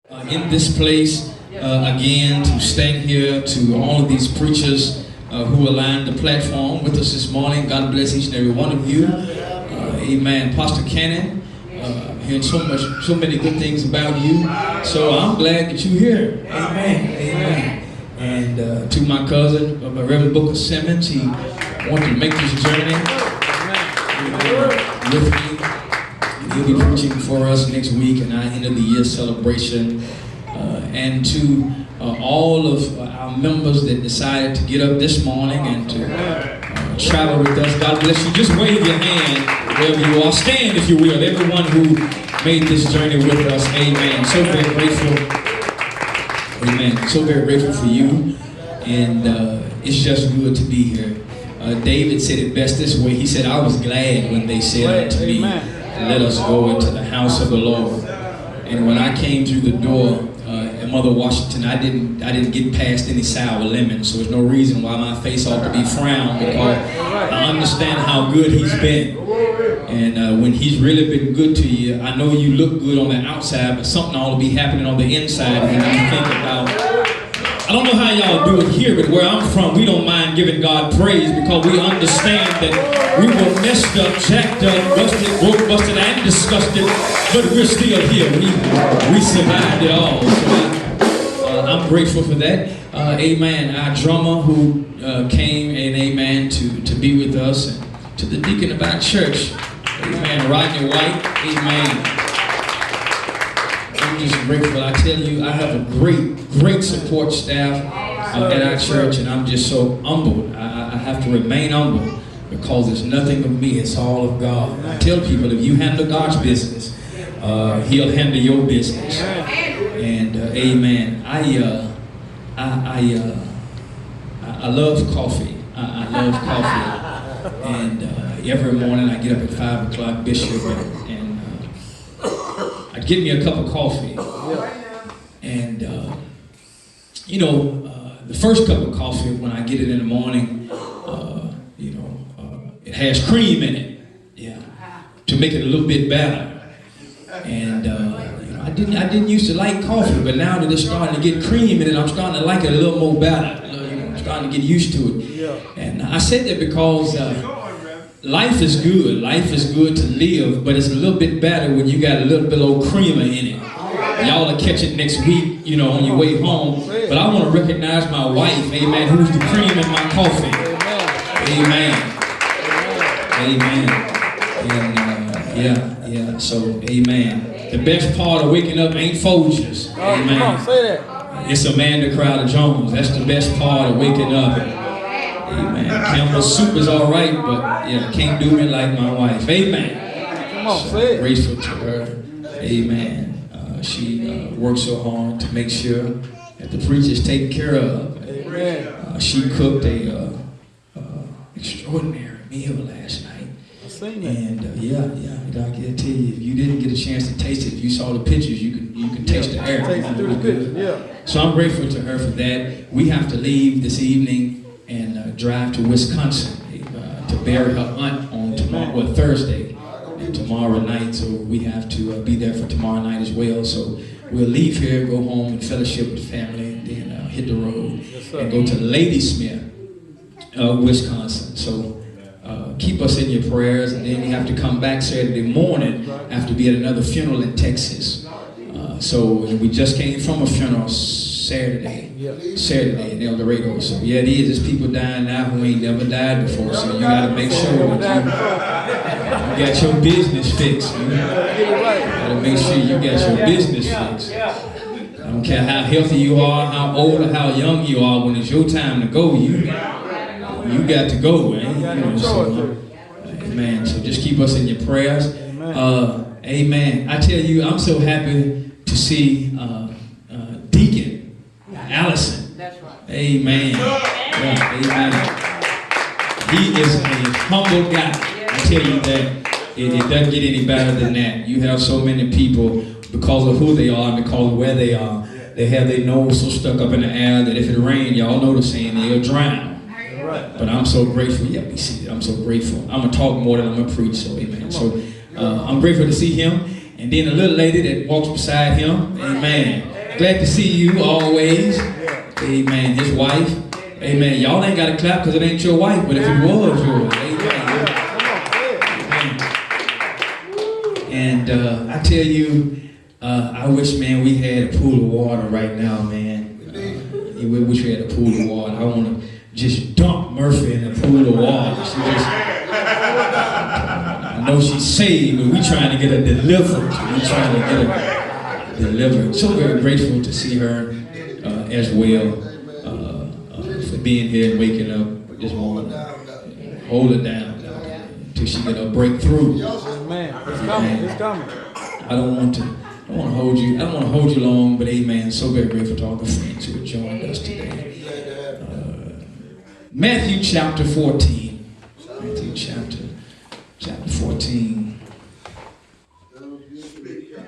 In this place again to stand here, to all of these preachers who aligned the platform with us this morning. God bless each and every one of you. Amen. Pastor Cannon, hearing so many good things about you. So I'm glad that you're here. Amen. Amen. And to my cousin, Reverend Booker Simmons, he wanted to make this journey with me. He'll be preaching for us next week in our end of the year celebration. And to all of our members that decided to get up this morning and to travel with us, God bless you. Just wave your hand wherever you are. Stand, if you will. Everyone who made this journey with us, amen. So very grateful. Amen. So very grateful for you. And it's just good to be here. David said it best this way. He said, I was glad when they said unto me, let us go into the house of the Lord. And when I came through the door at Mother Washington, I didn't get past any sour lemons, so there's no reason why my face ought to be frowned, because I understand how good he's been. And when he's really been good to you, I know you look good on the outside, but something ought to be happening on the inside when you think about. I don't know how y'all do it here, but where I'm from, we don't mind giving God praise because we understand that we were messed up, jacked up, busted, broke, busted, and disgusted, but we're still here. We survived it all. So I'm grateful for that. Amen. Our drummer who came and amen to be with us, and to the deacon of our church, amen, Rodney White, amen. I'm just grateful. I tell you, I have a great support staff at our church, and I'm just so humbled. I have to remain humble because it's nothing of me, it's all of God. I tell people, if you handle God's business, He'll handle your business. And amen. I love coffee. I love coffee. And every morning I get up at 5 o'clock, Bishop, and I'd get me a cup of coffee. And the first cup of coffee, when I get it in the morning, it has cream in it, to make it a little bit better. And I didn't used to like coffee, but now that it's starting to get cream in it, I'm starting to like it a little more better. I'm starting to get used to it. And I said that because life is good. Life is good to live, but it's a little bit better when you got a little bit of creamer in it. Y'all will catch it next week, on your way home. But I want to recognize my wife, amen, who's the cream in my coffee. Amen. Amen. And so, amen. The best part of waking up ain't Folgers. Amen. It's Amanda Crowder Jones. That's the best part of waking up. Amen. Campbell's soup is all right, but can't do me like my wife. Amen. Come on, say it. Grateful to her. Amen. She works so hard to make sure that the preacher's taken care of. Amen. She cooked a extraordinary meal last night. And I gotta tell you, if you didn't get a chance to taste it, if you saw the pictures, you can taste the air. Taste through the pictures, So I'm grateful to her for that. We have to leave this evening and drive to Wisconsin to bury her aunt on Thursday and tomorrow night. So we have to be there for tomorrow night as well. So we'll leave here, go home and fellowship with family, and then hit the road and go to Ladysmith, Wisconsin. So keep us in your prayers, and then we have to come back Saturday morning after be at another funeral in Texas. So we just came from a funeral Saturday in El Dorado. So it is. There's people dying now who ain't never died before. So you got to make sure that you got your business fixed. You got to make sure you got your business fixed. I don't care how healthy you are, how old or how young you are. When it's your time to go, you got to go, man. Amen. So just keep us in your prayers. Amen. I tell you, I'm so happy to see Deacon Allison. That's right. Amen. Amen. He is a humble guy. I tell you that. It doesn't get any better than that. You have so many people, because of who they are and because of where they are, they have their nose so stuck up in the air that if it rains, y'all know the saying, they'll drown. But I'm so grateful. Be seated. I'm so grateful. I'm going to talk more than I'm going to preach, so amen. So I'm grateful to see him. And then a little lady that walks beside him, amen. Glad to see you always. Amen. His wife. Amen. Y'all ain't got to clap because it ain't your wife, but if it was yours. Amen. And I tell you, I wish, man, we had a pool of water right now, man. We wish we had a pool of water. I want to just dump Murphy in a pool of water. I know she's saved, but we trying to get her delivered. So very grateful to see her as well for being here and waking up this morning. Hold it down until she get a breakthrough. Man, it's coming. It's coming. I don't want to hold you long, but amen. So very grateful to all the friends who have joined us today. Matthew chapter 14. Matthew chapter 14.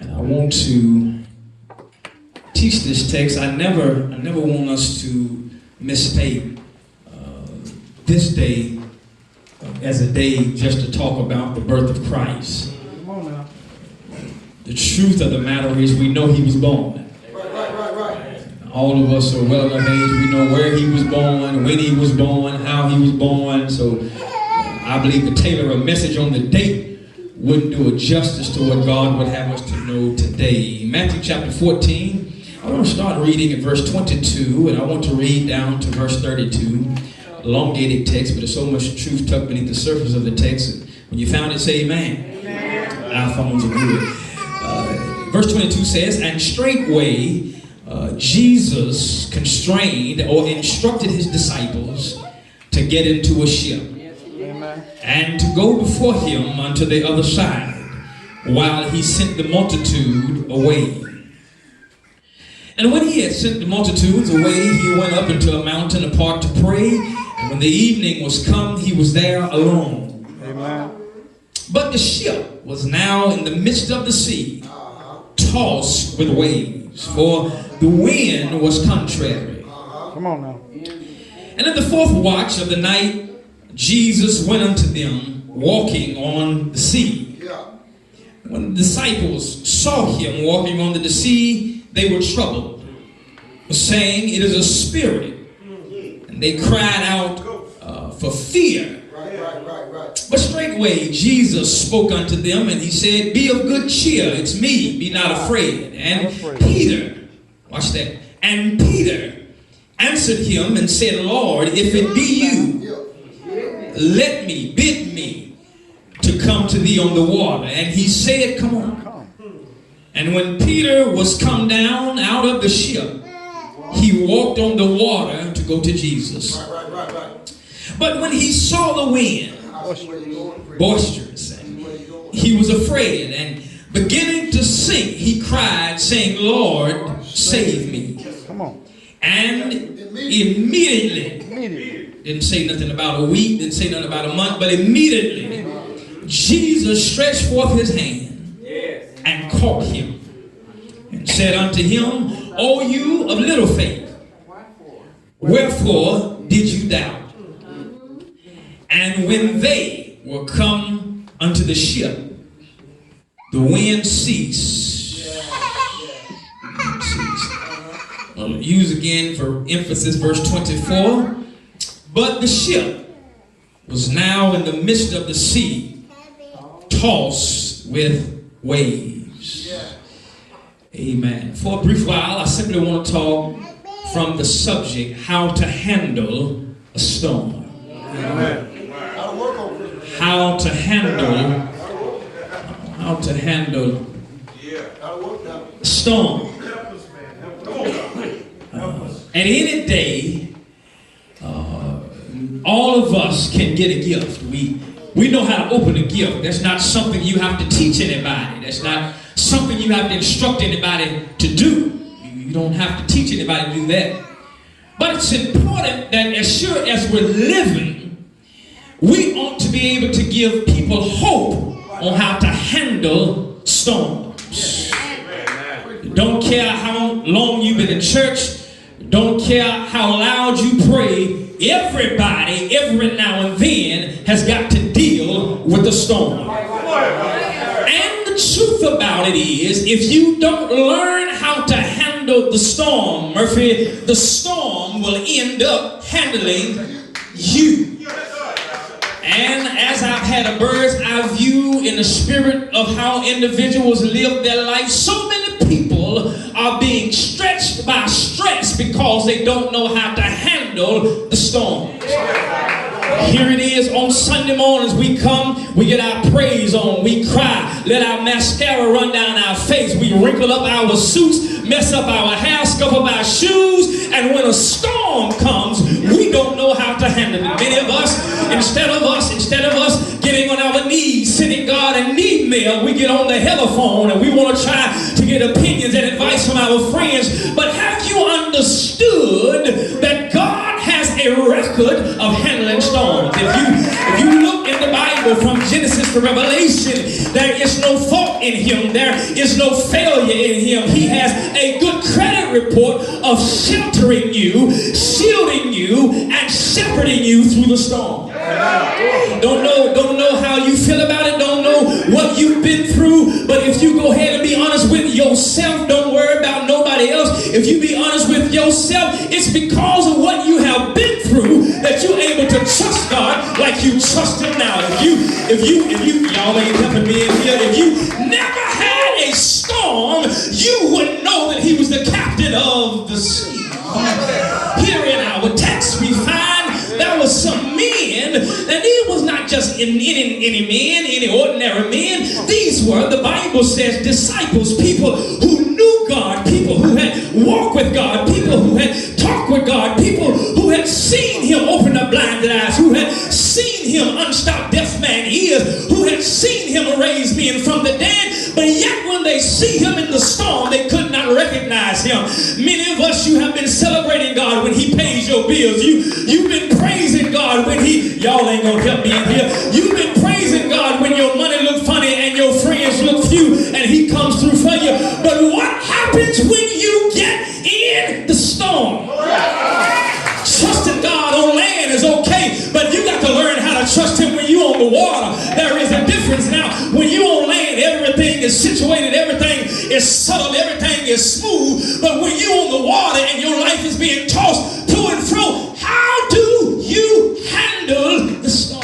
And I want to teach this text. I never want us to mistake this day as a day just to talk about the birth of Christ. Come on now. The truth of the matter is we know he was born. Right. All of us are well enough age. We know where he was born, when he was born, how he was born. So I believe to tailor a message on the date wouldn't do it justice to what God would have us to know today. Matthew chapter 14. I want to start reading at verse 22, and I want to read down to verse 32. Elongated text, but there's so much truth tucked beneath the surface of the text. When you found it, say amen. Amen. Our phones are good. Verse 22 says, and straightway Jesus constrained or instructed his disciples to get into a ship and to go before him unto the other side while he sent the multitude away. And when he had sent the multitudes away, he went up into a mountain apart to pray. And when the evening was come, he was there alone. Amen. But the ship was now in the midst of the sea, tossed with waves, for the wind was contrary. Come on now. And in the fourth watch of the night, Jesus went unto them, walking on the sea. When the disciples saw him walking on the sea, they were troubled, saying, it is a spirit. And they cried out for fear. But straightway Jesus spoke unto them, and he said, be of good cheer, it's me, be not afraid. And Peter, watch that, and Peter answered him and said, Lord, if it be you, bid me to come to thee on the water. And he said, come on. And when Peter was come down out of the ship, he walked on the water to go to Jesus. But when he saw the wind boisterous, and he was afraid, and beginning to sink, he cried, saying, Lord, save me. Come on. And immediately, didn't say nothing about a week, didn't say nothing about a month, but immediately Jesus stretched forth his hand and caught him and said unto him, O you of little faith, wherefore did you doubt? And when they were come unto the ship, the wind ceased. I'll use again for emphasis verse 24. But the ship was now in the midst of the sea, tossed with waves. Amen. For a brief while, I simply want to talk from the subject, how to handle a storm. Amen. How to handle a storm. At any day, all of us can get a gift. We know how to open a gift. That's not something you have to teach anybody. That's not something you have to instruct anybody to do. You don't have to teach anybody to do that. But it's important that as sure as we're living, we ought to be able to give people hope on how to handle storms. Don't care how long you've been in church. Don't care how loud you pray. Everybody, every now and then, has got to deal with the storm. And the truth about it is, if you don't learn how to handle handle the storm, Murphy, the storm will end up handling you. And as I've had a bird's eye view in the spirit of how individuals live their life, so many people are being stretched by stress because they don't know how to handle the storms. Here it is on Sunday mornings. We come, we get our praise on, we cry, let our mascara run down our face, we wrinkle up our suits, mess up our hair, scuff up our shoes, and when a storm comes, we don't know how to handle it. Many of us, instead of us getting on our knees, sending God an email, we get on the telephone and we want to try to get opinions and advice from our friends. But have you understood that God has a record of handling storms? If you look in the Bible from Genesis to Revelation, there is no fault in him. There is no failure in him. He has a good credit report of sheltering you, shielding you, and shepherding you through the storm. Don't know how you feel about it, don't know what you've been through, but if you go ahead and be honest with yourself, don't worry about nobody else. If you be honest with yourself, it's because of what you have been through that you're able to trust God like you trust him now. If you y'all ain't helping me in here, if you never had a storm, you wouldn't know that he was the captain of the sea. Here in our text we find there was some men, and these was not just any ordinary men. These were, the Bible says, disciples, people who knew God, people who had walked with God, people who had talked with God, people who had seen him open up blinded eyes, who had seen him unstop deaf man ears, who had seen him raise men from the dead, but yet when they see him in the storm, they could not recognize him. Many of us, you have been celebrating God when he pays your bills. You've been praising God when y'all ain't gonna help me in here. You've been praising God when your money look funny and your friends look few and he comes through for you. But what happens when you get in the storm? Trusting God on land is okay, but you got to learn how to trust him when you're on the water. There is a difference now. When you're on land, everything is situated, everything is subtle, everything is smooth. But when you're on the water and your life is being tossed to and fro, how do you handle the storm?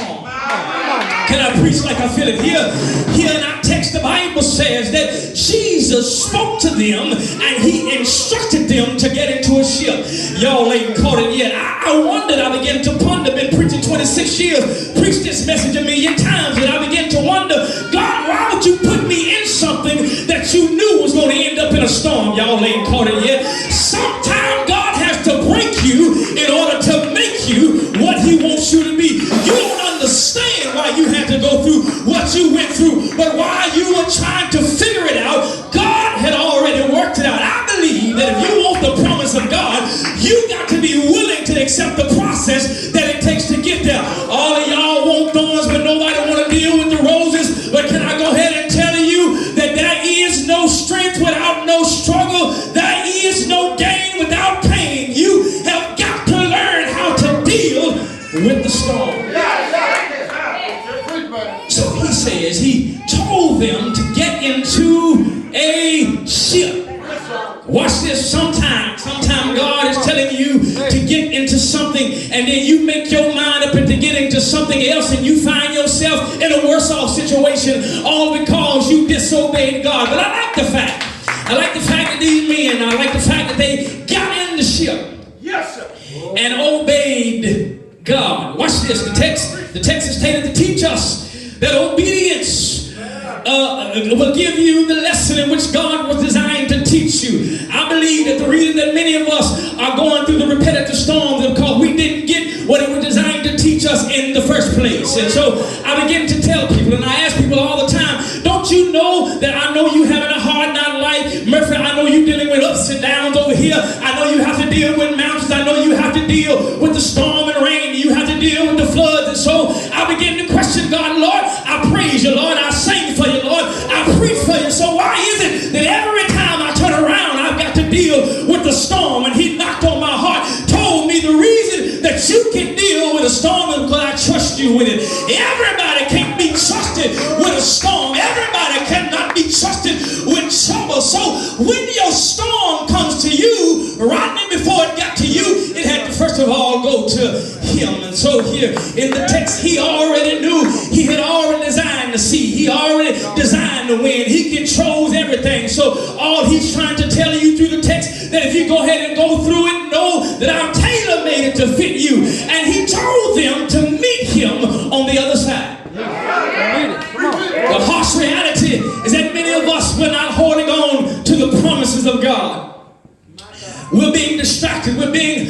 Can I preach like I feel it? Here in our text, the Bible says that Jesus spoke to them and he instructed them to get into a ship. Y'all ain't caught it yet. I wondered, I began to ponder, been preaching 26 years, preached this message a million times, and I began to wonder, God, why would you put me in something that you knew was going to end up in a storm? Y'all ain't caught it yet. Sometimes God has to break you in order to make you what he wants you to be. You don't understand why you had to go through what you went through, but while you were trying to figure it out, God had already worked it out. I believe that if you want the promise of God, you got to be willing to accept the process that it takes to get there. All of y'all want thorns, but nobody want to deal with the roses. But can I go ahead and tell you that there is no strength without no struggle. There is no gain without pain. You have got to learn how to deal with the storm. So he says, he told them to get into a ship. Watch this. Sometimes God is telling you to get into something, and then you make your mind up and to get into something else, and you find yourself in a worse off situation, all because you disobeyed God. But I like the fact that these men, I like the fact that they got in the ship, yes, sir, and obeyed God. Watch this. The text is stated to teach us that obedience will give you the lesson in which God was designed to teach you. I believe that the reason that many of us are going through the repetitive storms is because we didn't get what it was designed to teach us in the first place. And so I begin to tell people, and I ask people all the time, don't you know that I know you having a hard night life? Murphy, I know you dealing with ups and downs over here. I know you have to deal with mountains. I know you have to deal with the storm and rain. You have to deal with the floods. And so I begin to question God. Lord, I praise you, Lord. I sing for you, Lord. I preach for you. So why is it that every time I turn around, I've got to deal with the storm? And he knocked on my heart, told me the reason that you can deal with a storm is because I trust you with it. Everybody can't be trusted with a storm. Everybody cannot be trusted with trouble. So when your storm comes to text that if you go ahead and go through it, know that I'm tailor-made it to fit you. And he told them to meet him on the other side. The harsh reality is that many of us, we're not holding on to the promises of God. We're being distracted. We're being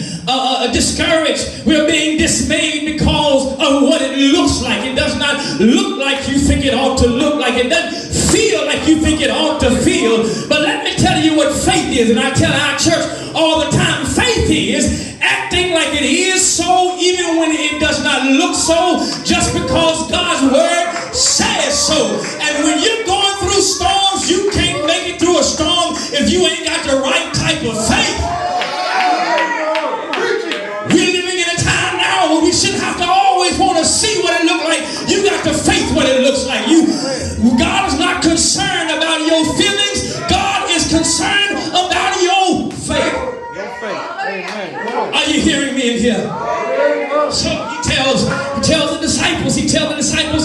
discouraged. We're being dismayed because of what it looks like. It does not look like you think it ought to look like. It doesn't feel like you think it ought to feel. But let me tell you what faith is. And I tell our church all the time, faith is acting like it is so even when it does not look so, just because God's word says so. And when you're going through storms, you can't make it through a storm if you ain't got the right type of faith. We're living in a time now where we shouldn't have to always want to see what it looks like. You got to faith what it looks like. God is not concerned about your feelings. God is concerned about your faith. Are you hearing me in here? So he tells the disciples,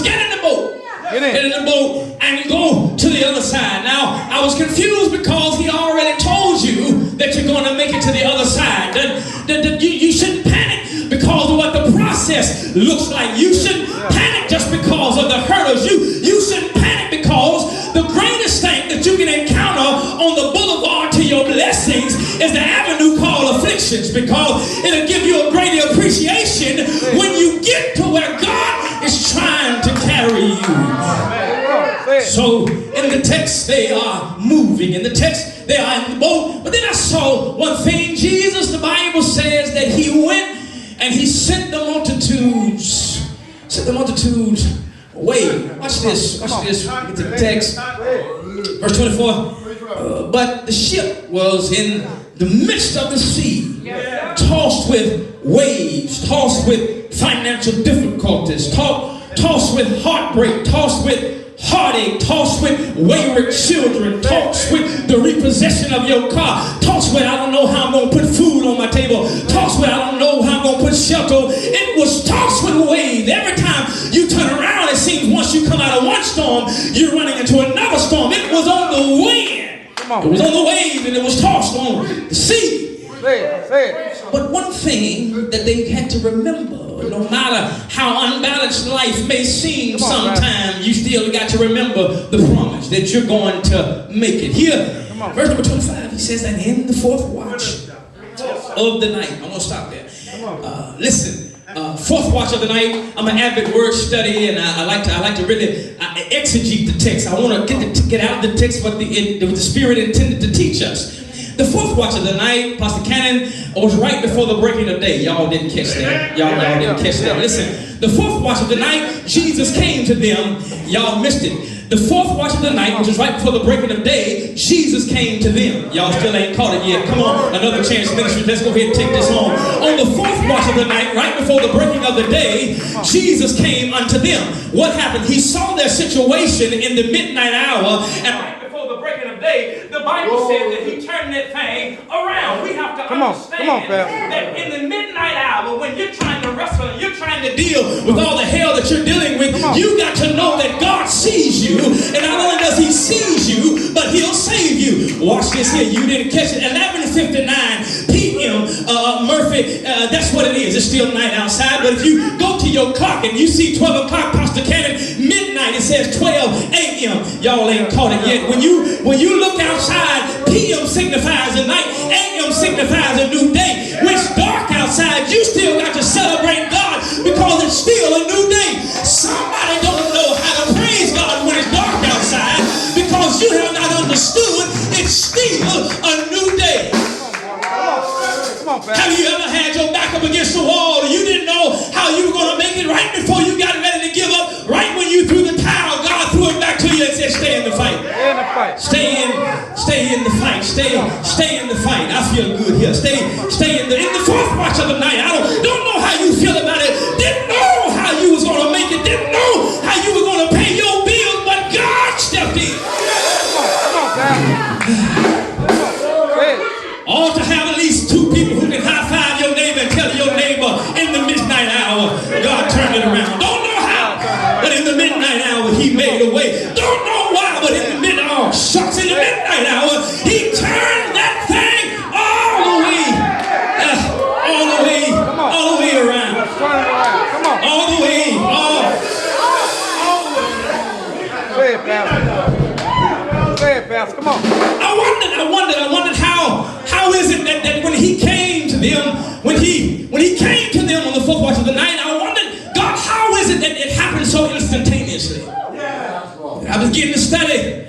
get in the boat. Get in the boat and go to the other side. Now, I was confused because he already told you that you're going to make it to the other side. That you shouldn't panic because of what the process looks like. You shouldn't panic just because of the hurdles. You shouldn't panic because the greatest thing that you can encounter on the boulevard to your blessings is the avenue called afflictions, because it'll give you a greater appreciation when you get to where God is trying to carry you. So in the text they are moving. In the text they are in the boat. But then I saw one thing. Jesus, the Bible says that he went and he sent the multitudes. away. Watch this. Watch this. Get to the text. Verse 24. But the ship was in the midst of the sea, tossed with waves, tossed with financial difficulties, tossed with heartbreak, tossed with heartache, tossed with wayward children, tossed with the repossession of your car, tossed with I don't know how I'm going to put food on my table, tossed with I don't know how I'm going to put shelter. It was tossed with waves. Every time you turn around, it seems once you come out of one storm, you're running into another storm. It was on the wind. It was on the wave and it was tossed on the sea. But one thing that they had to remember, no matter how unbalanced life may seem sometimes, you still got to remember the promise that you're going to make it. Here, verse number 25, he says that in the fourth watch of the night. I'm going to stop there. Listen. Fourth watch of the night. I'm an avid word study, and I like to really exegete the text. I want to get out of the text what the Spirit intended to teach us. The fourth watch of the night, Pastor Cannon, was right before the breaking of day. Y'all didn't catch that. Y'all didn't catch that. Listen, the fourth watch of the night, Jesus came to them. Y'all missed it. The fourth watch of the night, which is right before the breaking of day, Jesus came to them. Y'all still ain't caught it yet. Come on, another chance ministry. Let's go ahead and take this home. On the fourth watch of the night, right before the breaking of the day, Jesus came unto them. What happened? He saw their situation in the midnight hour, and right before the breaking of day, the Bible said that he turned that thing around. We have to understand that in the midnight hour, when you're trying to wrestle and you're trying to deal with all the hell that you're dealing with, you got to know that God sees you. And not only does he seize you, but he'll save you. Watch this here. You didn't catch it. 11:59 p.m. Murphy, that's what it is. It's still night outside. But if you go to your clock and you see 12 o'clock, Pastor Cannon, midnight, it says 12 a.m. Y'all ain't caught it yet. When you look outside, p.m. signifies a night, a.m. signifies a new day. When it's dark outside, you still got to celebrate God because it's still a new day. Somebody don't know how to praise God when it's dark outside because you have not understood it's still a new day. Have you ever had your back up against the wall and you didn't know how you were going to make it? Right before you got ready to give up, right when you threw the towel, God threw it back to you and said, stay in the fight. Stay in the fight. Stay in the fight. I feel good here. Stay in the fourth watch of the night. I don't know how you feel about it. Didn't know how you was going to make it. Didn't know how you were going to pay your bills, but God stepped in. Ought to have at least two people who can high-five your neighbor and tell your neighbor in the midnight hour, God turned it around. Don't know how, but in the midnight hour, he made a way. Don't know why, but in the midnight hour, in the midnight hour, he turned that thing that when he came to them, when he came to them on the fourth watch of the night, I wondered, God, how is it that it happened so instantaneously? I was getting to study.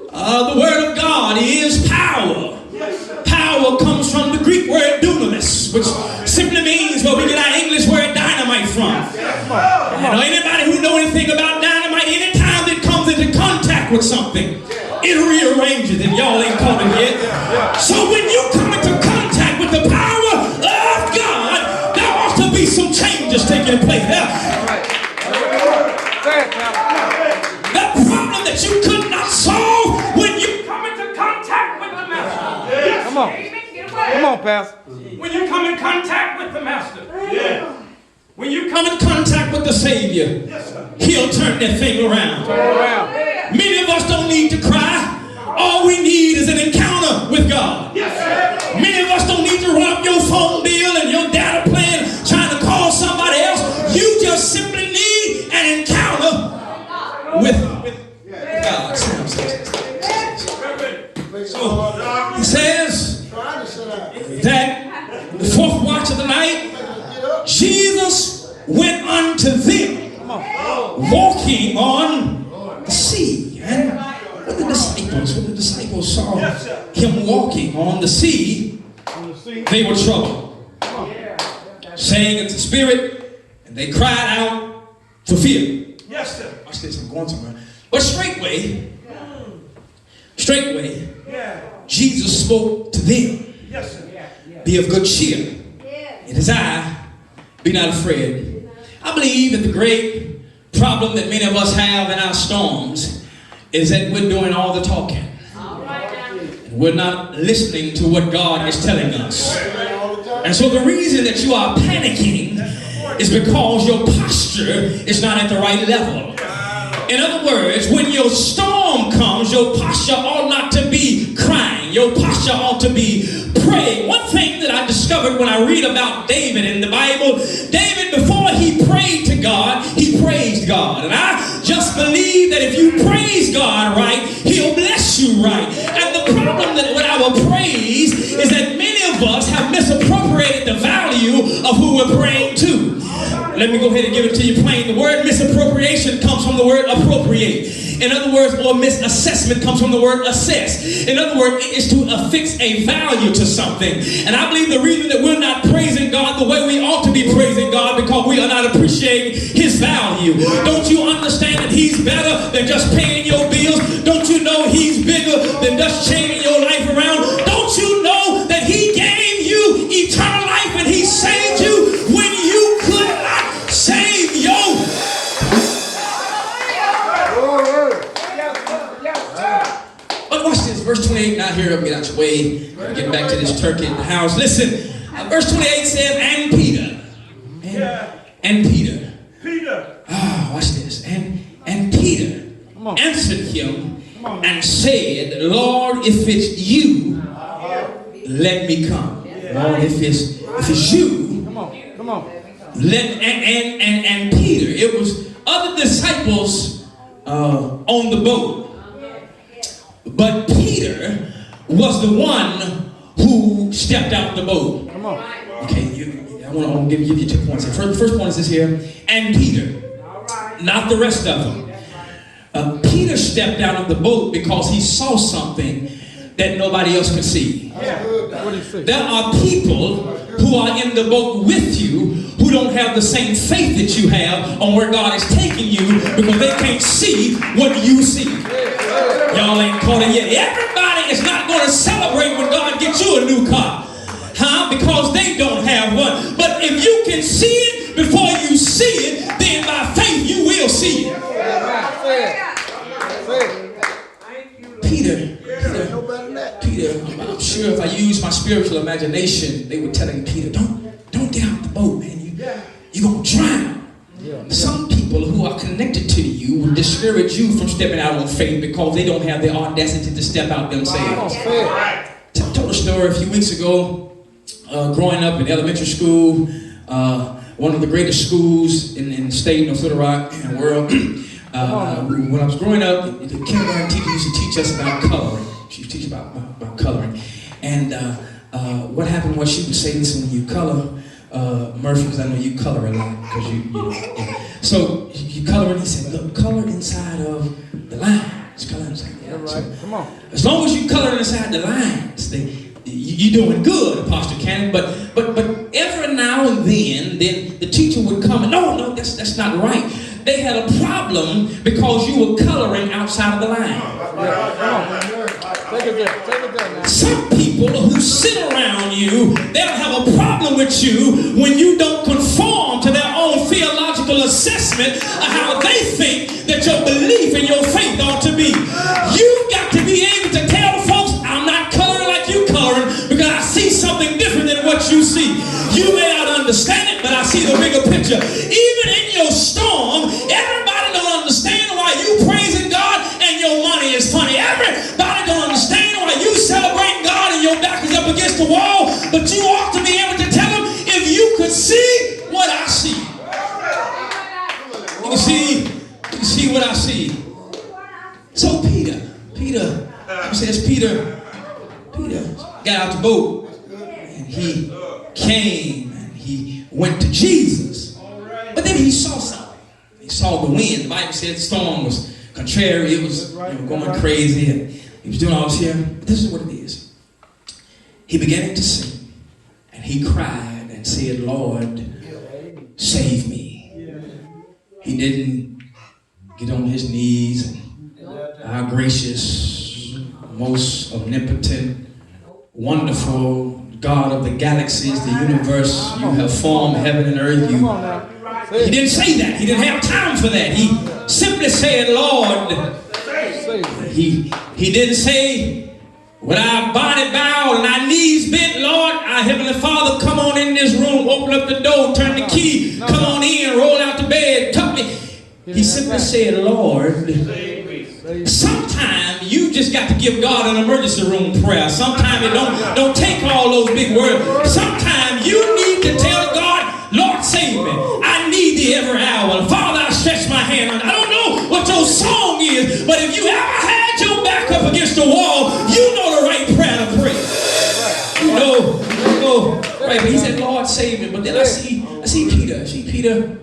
The word of God is power. Power comes from the Greek word dunamis, which simply means where we get our English word dynamite from. Anybody who know anything about dynamite, anytime it comes into contact with something, it rearranges it. Y'all ain't caught it yet. So when you come into contact with the power of God, there ought to be some changes taking place. The problem that you could not solve when you come into contact with the Master. Come on. Come on, Pastor. When you come in contact with the Master. When you come in contact with the Savior, He'll turn that thing around. Many of us don't need to cry. All we need is an encounter with God. Many of us don't need to run up your phone bill and your data plan trying to call somebody else. You just simply need an encounter with God. So he says that the fourth watch of the night, Jesus went unto them, walking on the sea. And when the disciples saw him walking on the sea, they were troubled, saying it's a spirit, and they cried out for fear. Watch this, I'm going somewhere. But straightway, Jesus spoke to them. Be of good cheer. It is I. Be not afraid. I believe that the great problem that many of us have in our storms is that we're doing all the talking. We're not listening to what God is telling us. And so the reason that you are panicking is because your posture is not at the right level. In other words, when your storm comes, your posture ought not to be crying. Your posture ought to be praying. One thing that I discovered when I read about David in the Bible, David, before he prayed to God, he praised God. And I just believe that if you praise God right, He'll bless you right. And the problem that with our praise is that many of us have misappropriated the value of who we're praying to. Let me go ahead and give it to you plain. The word misappropriation comes from the word appropriate. In other words, or misassessment comes from the word assess. In other words, it is to affix a value to something. And I believe the reason that we're not praising God the way we ought to be praising God because we are not appreciating His value. Don't you understand that He's better than just paying your bills? Don't you know He's bigger than just changing your life around? Don't you know that He gave you eternal life and He saved you when you could not save your But watch this, verse 28, not here, I'll get out your way. Get back to this turkey in the house. Listen, verse 28 says, and Peter. And Peter. Watch this. And Peter answered him and said, Lord, if it's you, let me come. Lord, if it's you, Come on. and Peter, it was other disciples on the boat. But Peter was the one who stepped out the boat. Come on. Okay, I want to give you 2 points. The first point is this here. And Peter, not the rest of them. Peter stepped out of the boat because he saw something that nobody else could see. What do you say? There are people who are in the boat with you who don't have the same faith that you have on where God is taking you because they can't see what you see. Y'all ain't caught it yet. Everybody is not going to celebrate when God gets you a new car. Because they don't have one. But if you can see it before you see it, then by faith you will see it. Peter, I'm sure if I use my spiritual imagination, they were telling Peter, don't get out the boat, man. You're going to drown. Some people who are connected to you will discourage you from stepping out on faith because they don't have the audacity to step out themselves. I told a story a few weeks ago, growing up in elementary school, one of the greatest schools in the state, North Little Rock, in the world. When I was growing up, the kindergarten teacher used to teach us about coloring. She used to teach about coloring. And what happened was she would say this when you color, Murphy, because I know you color a lot, because you know. Yeah. So you color, and he said, look, color inside of the lines. Color inside the lines. Right. So, Come on. as long as you color inside the lines, you're doing good, Apostle Cannon. But every now and then the teacher would come and, no, that's not right. They had a problem because you were coloring outside of the line. Yeah, come on. Take it there. Take it there, man. Some people who sit around you, they'll have a problem with you when you don't conform to their own theological assessment of how they think that your belief and your faith ought to be. You've got to be able to tell folks, I'm not coloring like you coloring because I see something different than what you see. You may not understand it, but I see the bigger picture. Even in your storm, everybody don't understand why you praising God and your money is funny. Everybody don't understand why you celebrating God and your back is up against the wall, but you ought to be able to tell them, if you could see what I see. You can see what I see. So Peter got out the boat and he came and he went to Jesus. But then he saw something. He saw the wind. The Bible said the storm was contrary. It was going crazy and he was doing all this here. But this is what it is. He began to sing and he cried and said, Lord, save me. He didn't get on his knees and our gracious, most omnipotent, wonderful God of the galaxies, the universe, you have formed heaven and earth. He didn't say that. He didn't have time for that. He simply said, Lord. He didn't say, with our body bowed and our knees bent, Lord, our Heavenly Father, come on in this room, open up the door, turn the key, come on in, roll out the bed, tuck me. He simply said, Lord. Sometimes you just got to give God an emergency room prayer. Sometimes it don't take all those big words. Sometimes you need to tell God, Lord, save me. I need thee every hour. Father, I stretch my hand. I don't know what your song is, but if you ever had your back up against the wall, you know the right prayer to pray. You know, right? But he said, Lord, save me. But then I see Peter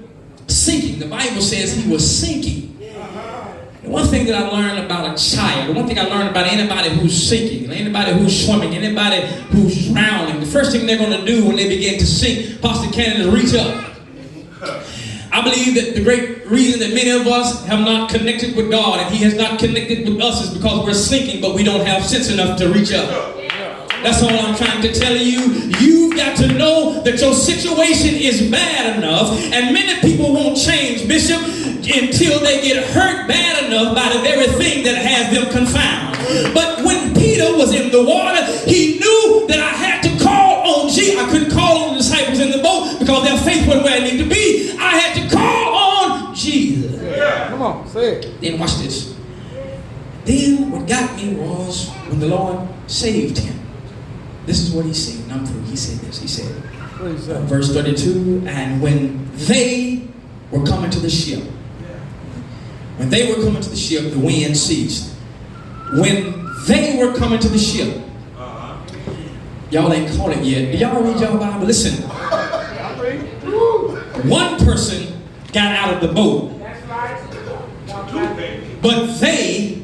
sinking. The Bible says he was sinking. The one thing that I learned about a child, the one thing I learned about anybody who's sinking, anybody who's swimming, anybody who's drowning, the first thing they're going to do when they begin to sink, Pastor Cannon, is reach up. I believe that the great reason that many of us have not connected with God and He has not connected with us is because we're sinking, but we don't have sense enough to reach up. That's all I'm trying to tell you. You've got to know that your situation is bad enough, and many people won't change, Bishop, until they get hurt bad enough by the very thing that has them confounded. But when Peter was in the water, he knew that I had to call on Jesus. I couldn't call on the disciples in the boat because their faith wasn't where it needed to be. I had to call on Jesus. Yeah. Come on, say it. Then watch this. Then what got me was when the Lord saved him. This is what he said. And I'm through. He said this. He said, verse 32, and when they were coming to the ship, the wind ceased. When they were coming to the ship, y'all ain't caught it yet. Do y'all read y'all Bible? Listen. One person got out of the boat, but they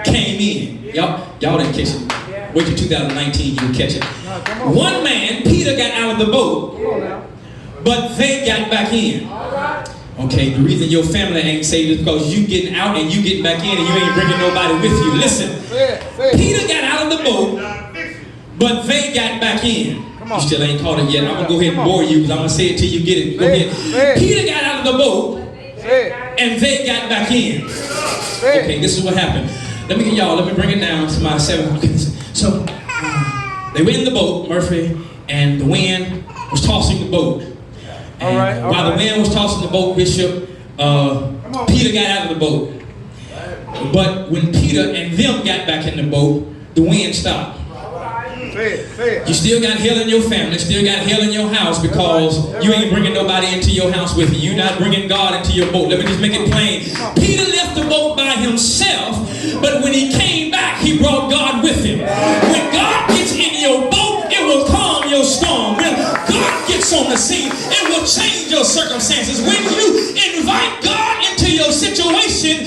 came in. Y'all didn't catch it. Wait till 2019, you'll catch it. One man, Peter, got out of the boat, but they got back in. Okay, the reason your family ain't saved is because you getting out and you getting back in and you ain't bringing nobody with you. Listen, Peter got out of the boat, but they got back in. You still ain't caught it yet. I'm going to go ahead and bore you because I'm going to say it till you get it. Go ahead. Peter got out of the boat, and they got back in. Okay, this is what happened. Let me bring it down to my 7. So, they were in the boat, Murphy, and the wind was tossing the boat. And while the wind was tossing the boat, Bishop, Peter got out of the boat. But when Peter and them got back in the boat, the wind stopped. You still got hell in your family, still got hell in your house because you ain't bringing nobody into your house with you. You're not bringing God into your boat. Let me just make it plain. Peter left the boat by himself, but when he came back, he brought God with him. When God gets in your boat, it the scene, it will change your circumstances. When you invite God into your situation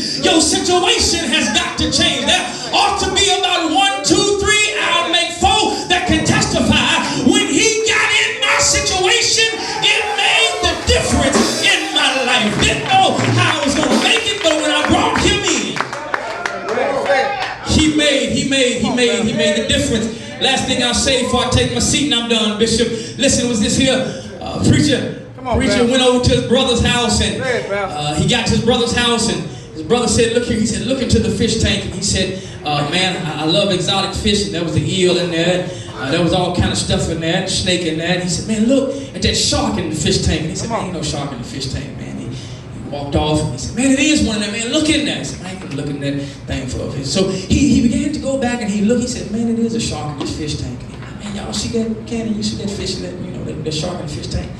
has got to change. There ought to be about 1, 2, 3, I'll make 4 that can testify. When he got in my situation, it made the difference in my life. Didn't know how I was going to make it, but when I brought him in, he made the difference. Last thing I'll say before I take my seat and I'm done, Bishop. Listen, was this here preacher went over to his brother's house, and he got to his brother's house, and his brother said, look here, he said, look into the fish tank. And he said, man, I love exotic fish. And there was an eel in there. There was all kind of stuff in there, snake in there. And he said, man, look at that shark in the fish tank. And he said, man, ain't no shark in the fish tank, man. He walked off, and he said, man, it is one of them, man. Look in there. He said, man, I ain't looking at that thing for a fish. So he began to go back, and he looked. He said, man, it is a shark in this fish tank. And, man, y'all see that, Cannon? You see that fish, that shark in the fish tank?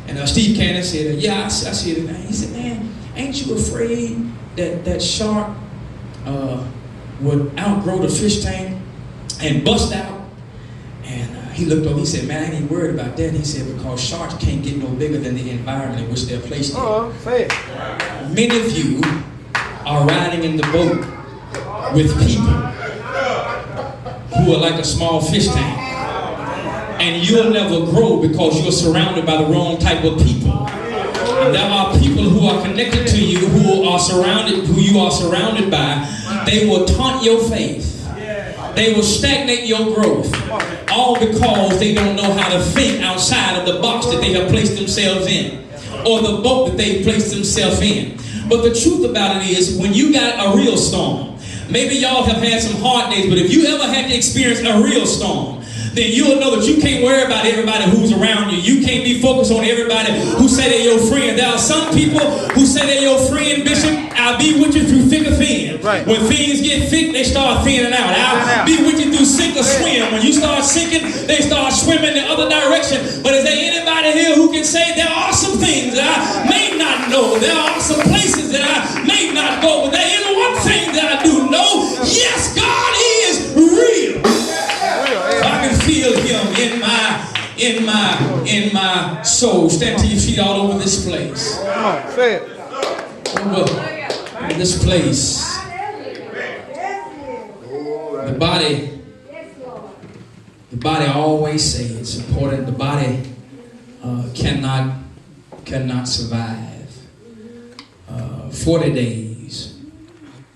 And Steve Cannon said, yeah, I see it. And he said, man, ain't you afraid that shark would outgrow the fish tank and bust out? And he looked over, he said, man, I ain't even worried about that. He said, because sharks can't get no bigger than the environment in which they're placed in. Many of you are riding in the boat with people who are like a small fish tank. And you'll never grow because you're surrounded by the wrong type of people. And there are people who are connected to you, who you are surrounded by. They will taunt your faith. They will stagnate your growth. All because they don't know how to think outside of the box that they have placed themselves in, or the boat that they've placed themselves in. But the truth about it is, when you got a real storm, maybe y'all have had some hard days, but if you ever had to experience a real storm, then you'll know that you can't worry about everybody who's around you. You can't be focused on everybody who say they're your friend. There are some people who say they're your friend, Bishop. I'll be with you through thick or thin. Right. When things get thick, they start thinning out. I'll be with you through sink or swim. When you start sinking, they start swimming the other direction. But is there anybody here who can say there are some things that I may not know? There are some places that I may not go. But there is one thing that I do know. Yes, God is real. I can feel him in my soul. Stand to your feet all over this place. Come on, say it. Over this place. The body, I always say it's important. The body cannot survive 40 days.